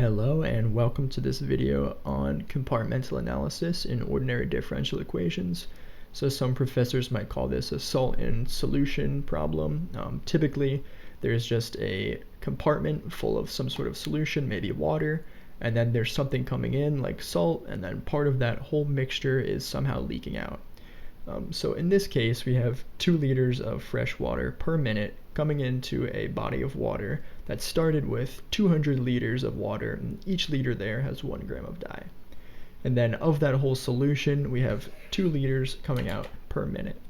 Hello and welcome to this video on compartmental analysis in ordinary differential equations. So some professors might call this a salt in solution problem. Typically there's just a compartment full of some sort of solution, maybe water, and then there's something coming in like salt, and then part of that whole mixture is somehow leaking out. So in this case, we have 2 liters of fresh water per minute coming into a body of water that started with 200 liters of water, and each liter there has 1 gram of dye. And then of that whole solution, we have 2 liters coming out per minute.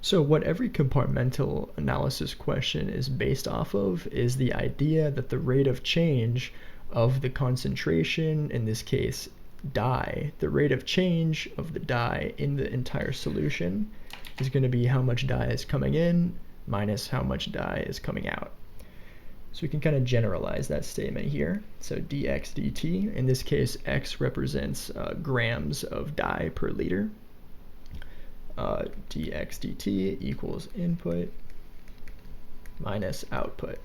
So what every compartmental analysis question is based off of is the idea that the rate of change of the concentration, in this case dye, the rate of change of the dye in the entire solution is going to be how much dye is coming in minus how much dye is coming out. So we can kind of generalize that statement here. So dx dt, in this case x represents grams of dye per liter. Dx dt equals input minus output.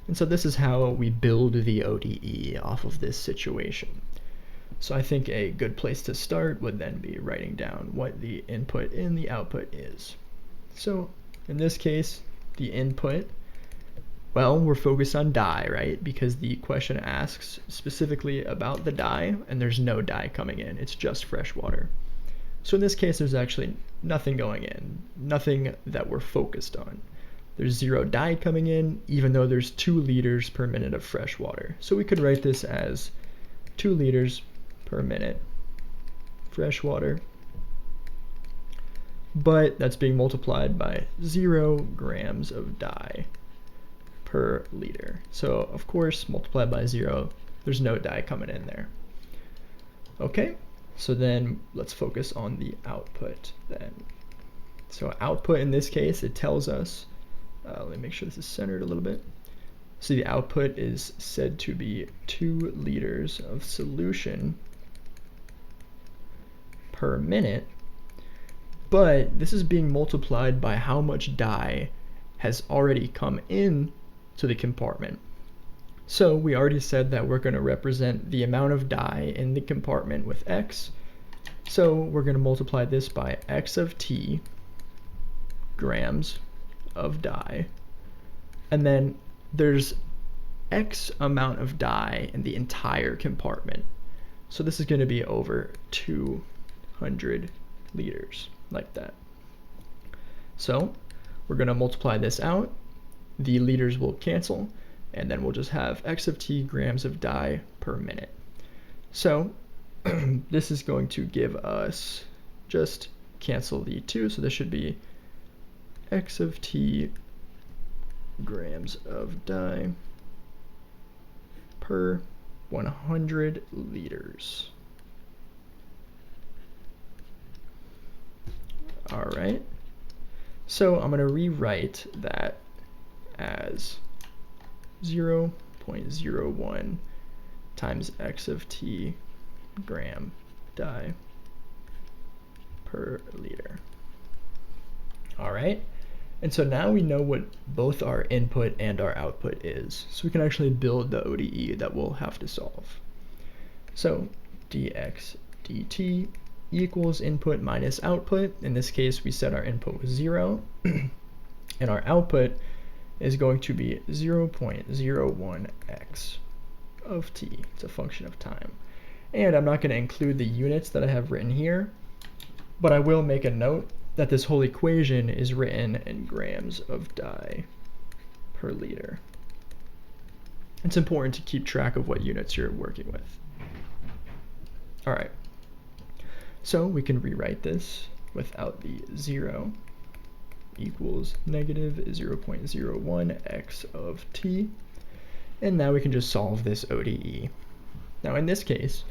And so this is how we build the ODE off of this situation. So I think a good place to start would then be writing down what the input and the output is. So in this case, the input, well, we're focused on dye, right? Because the question asks specifically about the dye, and there's no dye coming in. It's just fresh water. So in this case, there's actually nothing going in, nothing that we're focused on. There's 0 dye coming in, even though there's 2 liters per minute of fresh water. So we could write this as 2 liters per minute fresh water, but that's being multiplied by 0 grams of dye per liter. So of course, multiplied by 0, there's no dye coming in there. Okay, so then let's focus on the output then. So output in this case, it tells us, let me make sure this is centered a little bit. So the output is said to be 2 liters of solution per minute, but this is being multiplied by how much dye has already come in to the compartment. So we already said that we're going to represent the amount of dye in the compartment with x. So we're going to multiply this by x of t grams of dye, and then there's x amount of dye in the entire compartment. So this is going to be over 200 liters, like that. So we're going to multiply this out. The liters will cancel, and then we'll just have x of t grams of dye per minute. So this is going to give us, just cancel the 2, so this should be x of t grams of dye per 100 liters. All right, so I'm going to rewrite that as 0.01 times x of t gram dye per liter. All right, and so now we know what both our input and our output is, so we can actually build the ODE that we'll have to solve. So dx dt equals input minus output. In this case, we said our input was 0, and our output is going to be 0.01x of t. It's a function of time. And I'm not going to include the units that I have written here, but I will make a note that this whole equation is written in grams of dye per liter. It's important to keep track of what units you're working with. All right, so we can rewrite this without the 0 equals negative 0.01x of t, and now we can just solve this ODE. Now in this case,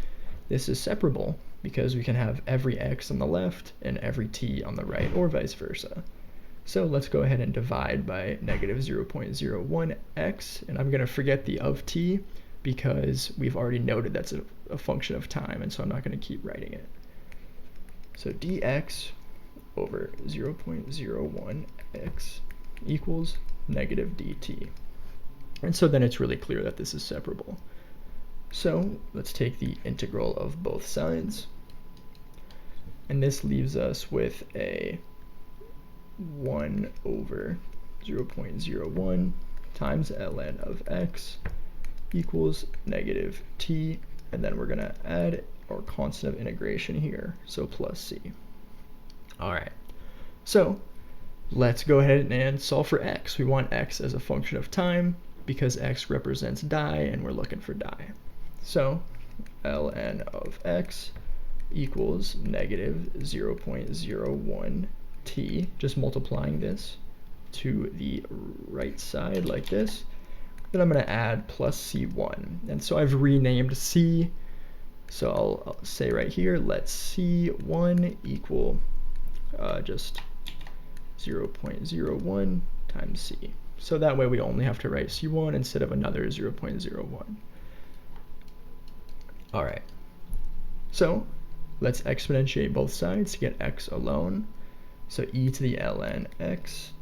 this is separable because we can have every x on the left and every t on the right, or vice versa. So let's go ahead and divide by negative 0.01x, and I'm going to forget the of t because we've already noted that's a function of time, and so I'm not going to keep writing it. So dx over 0.01x equals negative dt. And so then it's really clear that this is separable. So let's take the integral of both sides. And this leaves us with a 1 over 0.01 times ln of x equals negative t, and then we're going to add our constant of integration here, so plus c. All right, so let's go ahead and solve for x. We want x as a function of time because x represents die, and we're looking for die. So ln of x equals negative 0.01 t, just multiplying this to the right side like this. Then I'm going to add plus c1. And so I've renamed c. So I'll say right here, let c1 equal just 0.01 times c. So that way we only have to write c1 instead of another 0.01. All right. So let's exponentiate both sides to get x alone. So e to the ln x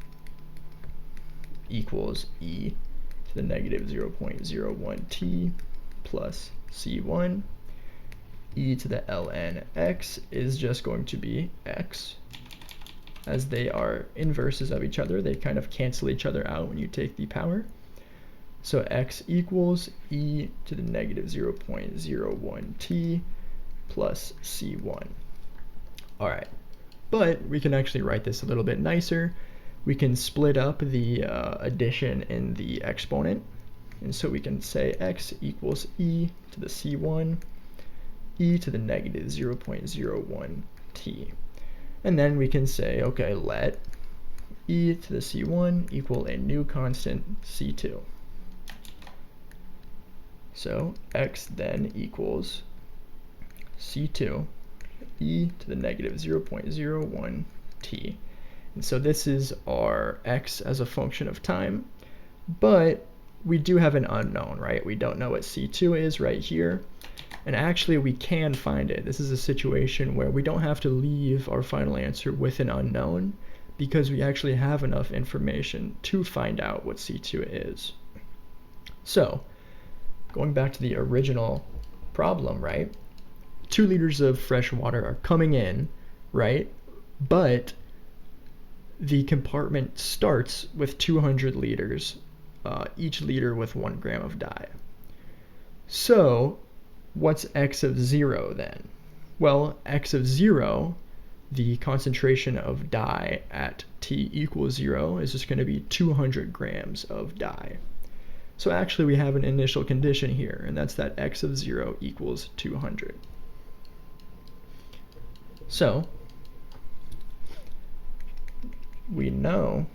equals e to the negative 0.01 t plus c1. E to the ln x is just going to be x. As they are inverses of each other, they kind of cancel each other out when you take the power. So x equals e to the negative 0.01 t plus c1. All right, but we can actually write this a little bit nicer. We can split up the addition in the exponent. And so we can say x equals e to the c1, e to the negative 0.01 t. And then we can say, okay, let e to the c1 equal a new constant c2. So x then equals c2 e to the negative 0.01 t. And so this is our x as a function of time, but we do have an unknown, right? We don't know what c2 is right here. And actually we can find it. This is a situation where we don't have to leave our final answer with an unknown because we actually have enough information to find out what c2 is. So going back to the original problem, right? 2 liters of fresh water are coming in, right? But the compartment starts with 200 liters, each liter with 1 gram of dye. So what's x of 0 then? Well, x of 0, the concentration of dye at t equals 0 is just going to be 200 grams of dye. So actually we have an initial condition here, and that's that x of 0 equals 200. So we know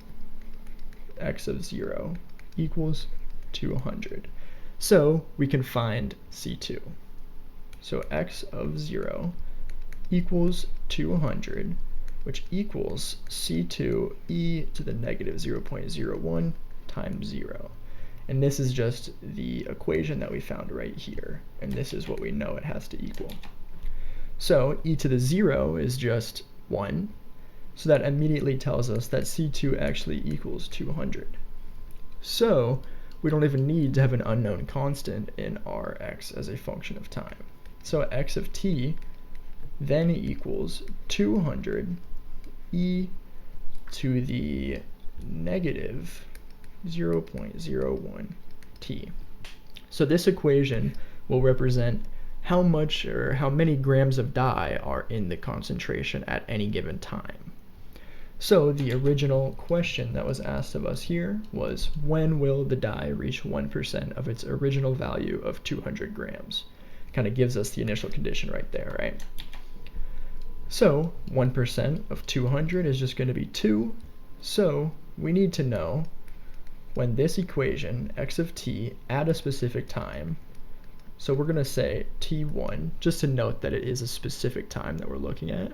x of 0 equals 200. So we can find c2. So x of 0 equals 200, which equals c2 e to the negative 0.01 times 0. And this is just the equation that we found right here. And this is what we know it has to equal. So e to the 0 is just 1. So that immediately tells us that c2 actually equals 200. So we don't even need to have an unknown constant in our x as a function of time. So x of t then equals 200 e to the negative 0.01 t. So this equation will represent how much or how many grams of dye are in the concentration at any given time. So the original question that was asked of us here was, when will the dye reach 1% of its original value of 200 grams? Kind of gives us the initial condition right there, right? So 1% of 200 is just going to be 2. So we need to know when this equation, x of t, at a specific time, so we're going to say t1, just to note that it is a specific time that we're looking at.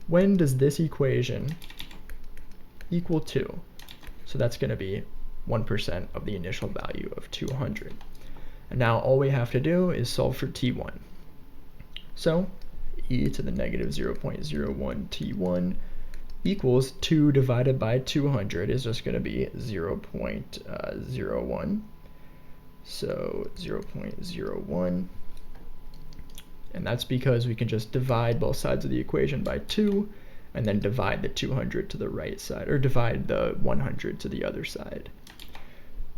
When does this equation equal 2? So that's going to be 1% of the initial value of 200. And now all we have to do is solve for t1. So e to the negative 0.01 t1 equals 2 divided by 200 is just going to be 0.01. So 0.01. And that's because we can just divide both sides of the equation by 2, and then divide the 200 to the right side, or divide the 100 to the other side.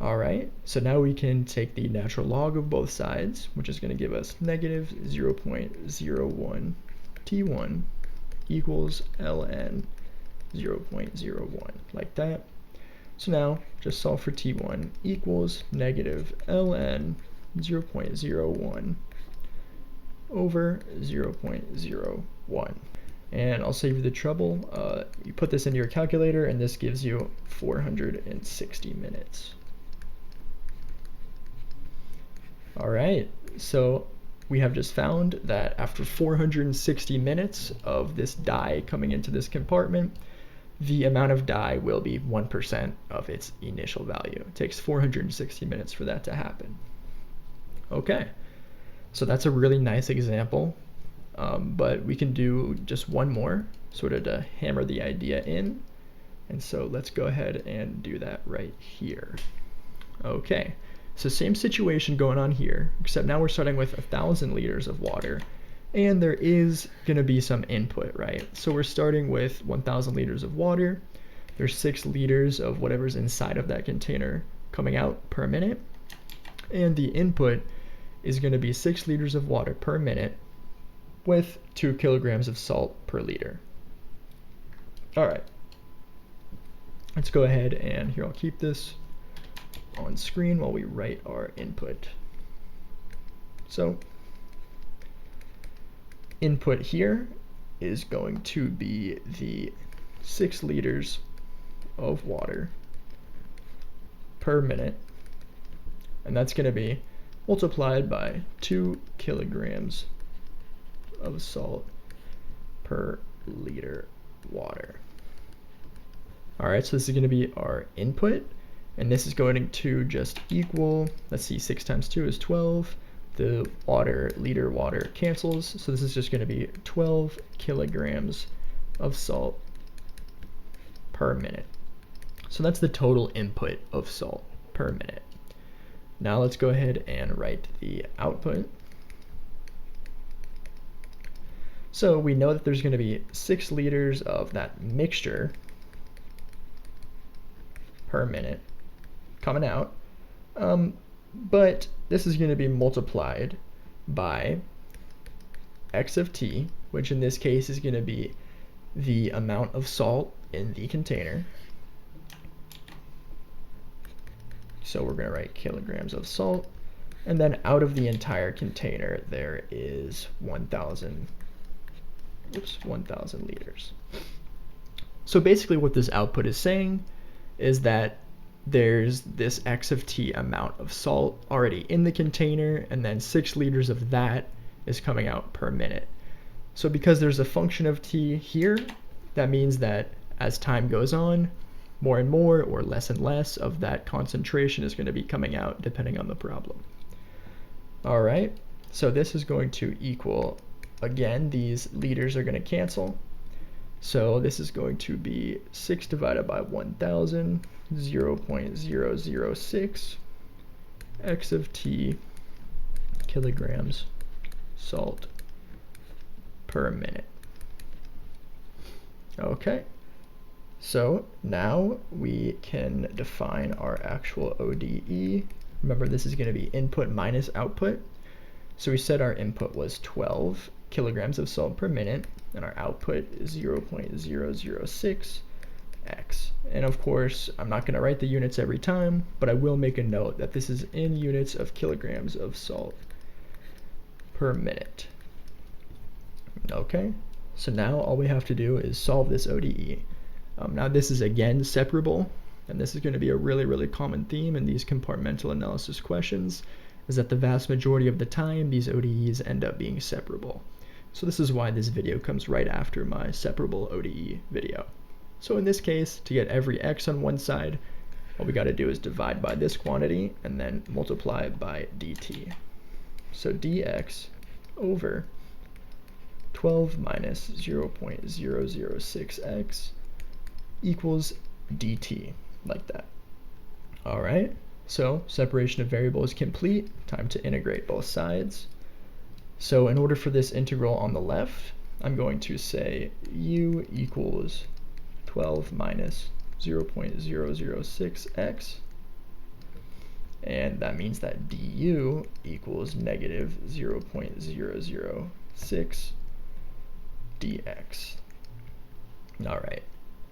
All right, so now we can take the natural log of both sides, which is going to give us negative 0.01 t1 equals ln 0.01, like that. So now just solve for t1 equals negative ln 0.01 over 0.01. And I'll save you the trouble. You put this into your calculator, and this gives you 460 minutes. All right, so we have just found that after 460 minutes of this dye coming into this compartment, the amount of dye will be 1% of its initial value. It takes 460 minutes for that to happen. Okay, so that's a really nice example, but we can do just one more, sort of to hammer the idea in. And so let's go ahead and do that right here. Okay, so same situation going on here, except now we're starting with 1,000 liters of water, and there is going to be some input, right? So we're starting with 1,000 liters of water. There's 6 liters of whatever's inside of that container coming out per minute, and the input is going to be 6 liters of water per minute with 2 kilograms of salt per liter. All right, let's go ahead and here, I'll keep this on screen while we write our input. So input here is going to be the 6 liters of water per minute, and that's going to be multiplied by 2 kilograms of salt per liter water. All right, so this is going to be our input, and this is going to just equal, let's see, 6 times 2 is 12. The liter water cancels, so this is just going to be 12 kilograms of salt per minute. So that's the total input of salt per minute. Now let's go ahead and write the output. So we know that there's going to be 6 liters of that mixture per minute coming out, but this is going to be multiplied by x of t, which in this case is going to be the amount of salt in the container. So we're going to write kilograms of salt, and then out of the entire container there is 1,000 liters. So basically what this output is saying is that there's this x of t amount of salt already in the container, and then 6 liters of that is coming out per minute. So because there's a function of t here, that means that as time goes on, more and more or less and less of that concentration is going to be coming out depending on the problem. All right, so this is going to equal, again, these liters are going to cancel. So this is going to be 6 divided by 1,000, 0.006 x of t kilograms salt per minute. Okay, so now we can define our actual ODE. Remember, this is going to be input minus output. So we said our input was 12 kilograms of salt per minute, and our output is 0.006 x. And of course, I'm not going to write the units every time, but I will make a note that this is in units of kilograms of salt per minute. Okay, so now all we have to do is solve this ODE. Now this is again separable, and this is going to be a really common theme in these compartmental analysis questions, is that the vast majority of the time these ODEs end up being separable. So this is why this video comes right after my separable ODE video. So in this case, to get every x on one side, all we got to do is divide by this quantity and then multiply by dt. So dx over 12 minus 0.006x equals dt, like that. All right, So separation of variables complete, time to integrate both sides. So in order for this integral on the left, I'm going to say u equals 12 minus 0.006x, and that means that du equals negative 0.006 dx. All right,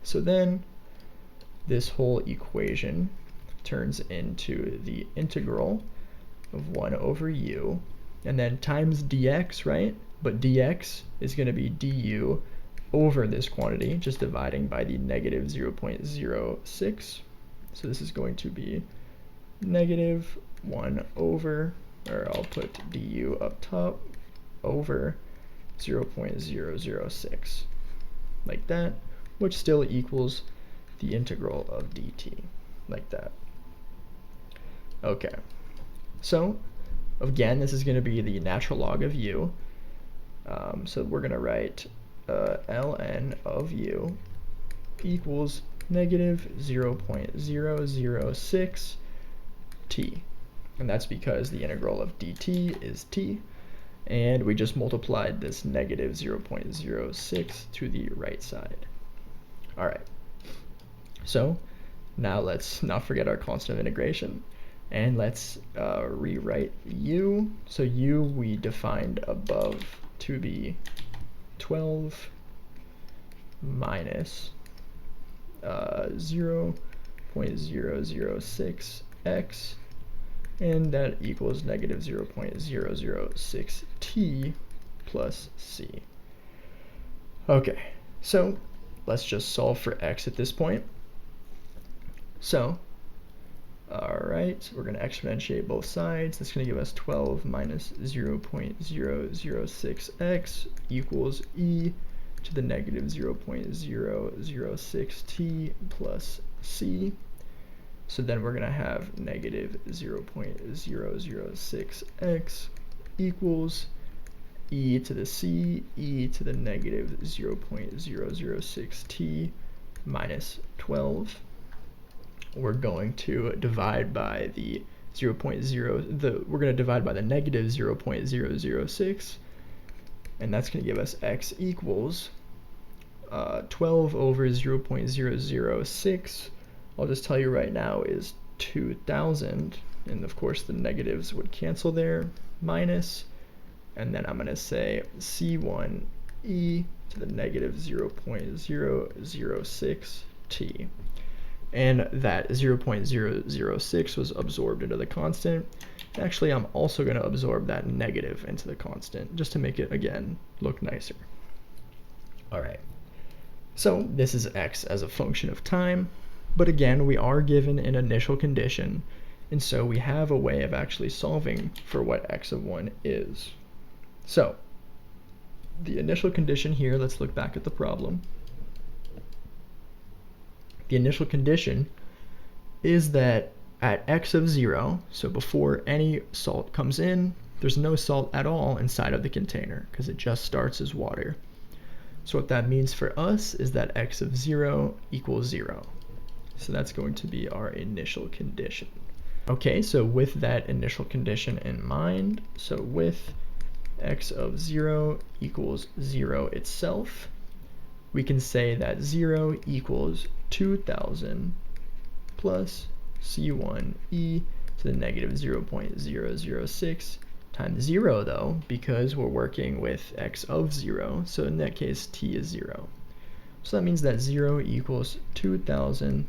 so then this whole equation turns into the integral of 1 over u, and then times dx, right? But dx is going to be du over this quantity, just dividing by the negative 0.06. So this is going to be negative 1 over, or I'll put du up top, over 0.006, like that, which still equals the integral of dt, like that. Okay, so again, this is going to be the natural log of u. So we're going to write ln of u equals negative 0.006 t. And that's because the integral of dt is t, and we just multiplied this negative 0.06 to the right side. All right, so now let's not forget our constant of integration, and let's rewrite u. So u we defined above to be 12 minus 0.006x, and that equals negative 0.006t plus c. Okay, so let's just solve for x at this point. So, all right, we're going to exponentiate both sides. That's going to give us 12 minus 0.006x equals e to the negative 0.006t plus c. So then we're going to have negative 0.006x equals e to the c, e to the negative 0.006t minus 12. We're going to divide by the we're going to divide by the negative 0.006, and that's going to give us x equals 12 over 0.006. I'll just tell you right now is 2000, and of course the negatives would cancel there, minus, and then I'm going to say c1 e to the negative 0.006t. And that 0.006 was absorbed into the constant. Actually, I'm also going to absorb that negative into the constant, just to make it, again, look nicer. All right, so this is x as a function of time, but again, we are given an initial condition, and so we have a way of actually solving for what x of 1 is. So, the initial condition here, let's look back at the problem. The initial condition is that at x of 0, so before any salt comes in, there's no salt at all inside of the container because it just starts as water. So what that means for us is that x of 0 equals 0. So that's going to be our initial condition. Okay, so with that initial condition in mind, so with x of 0 equals 0 itself, we can say that 0 equals 2000 plus c1 e to the negative 0.006 times 0, though, because we're working with x of 0, so in that case t is 0. So that means that 0 equals 2000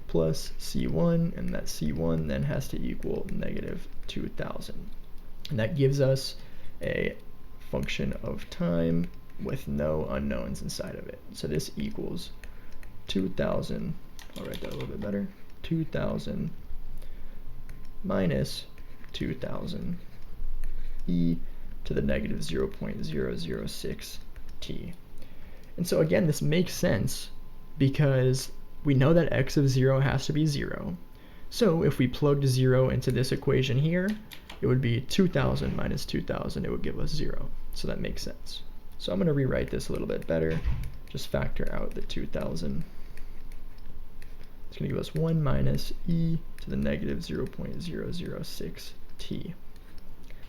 plus c1, and that c1 then has to equal negative 2000. And that gives us a function of time with no unknowns inside of it. So this equals 2000, I'll write that a little bit better, 2000 minus 2000 e to the negative 0.006t. And so again, this makes sense because we know that x of 0 has to be 0. So if we plugged 0 into this equation here, it would be 2000 minus 2000, it would give us 0. So that makes sense. So I'm going to rewrite this a little bit better. Just factor out the 2000. It's going to give us 1 minus e to the negative 0.006 t.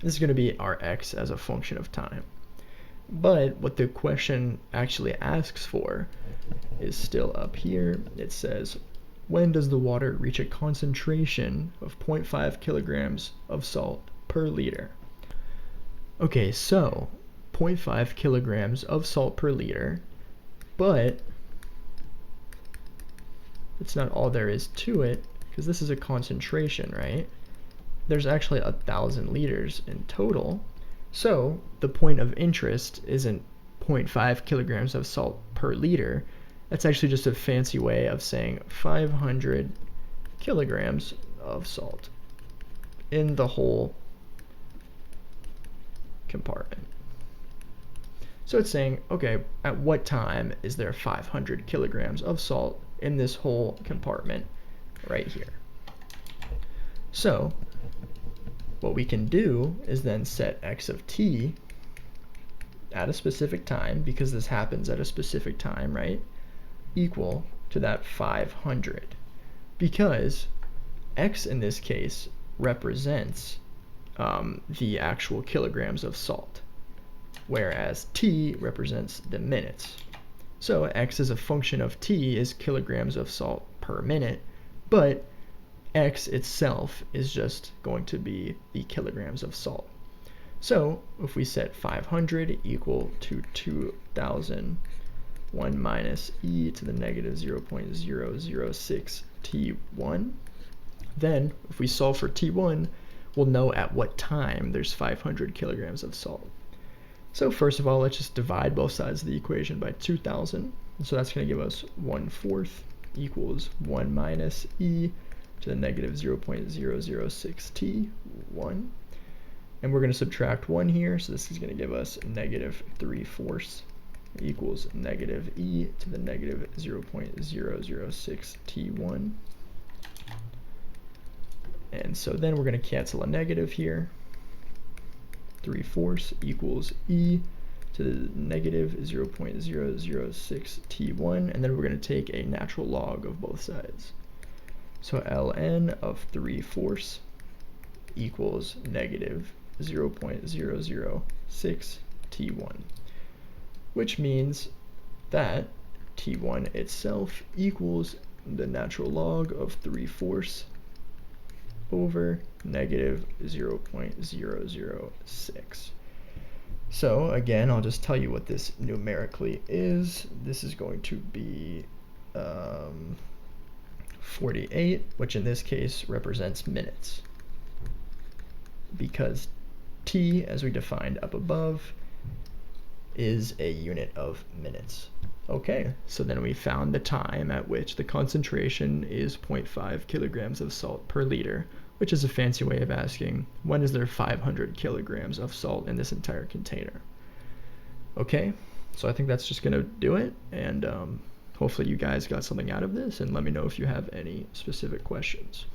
This is going to be our x as a function of time. But what the question actually asks for is still up here. It says, when does the water reach a concentration of 0.5 kilograms of salt per liter? Okay, so 0.5 kilograms of salt per liter, but it's not all there is to it, because this is a concentration, right? There's actually 1,000 liters in total. So the point of interest isn't 0.5 kilograms of salt per liter. That's actually just a fancy way of saying 500 kilograms of salt in the whole compartment. So it's saying, okay, at what time is there 500 kilograms of salt in this whole compartment right here? So what we can do is then set x of t at a specific time, because this happens at a specific time, right, equal to that 500, because x in this case represents the actual kilograms of salt, whereas t represents the minutes. So x as a function of t is kilograms of salt per minute, but x itself is just going to be the kilograms of salt. So if we set 500 equal to 2,000, 1 minus e to the negative 0.006 t1, then if we solve for t1, we'll know at what time there's 500 kilograms of salt. So first of all, let's just divide both sides of the equation by 2,000. So that's going to give us 1/4 equals 1 minus e to the negative 0.006 t1. And we're going to subtract 1 here, so this is going to give us negative 3/4 equals negative e to the negative 0.006 t1. And so then we're going to cancel a negative here. 3/4 equals e to the negative 0.006 t1, and then we're going to take a natural log of both sides. So ln of 3/4 equals negative 0.006 t1, which means that t1 itself equals the natural log of 3/4 over negative 0.006. So again, I'll just tell you what this numerically is. This is going to be 48, which in this case represents minutes, because t, as we defined up above, is a unit of minutes. Okay, so then we found the time at which the concentration is 0.5 kilograms of salt per liter, which is a fancy way of asking, when is there 500 kilograms of salt in this entire container? Okay, so I think that's just going to do it, and hopefully you guys got something out of this, and let me know if you have any specific questions.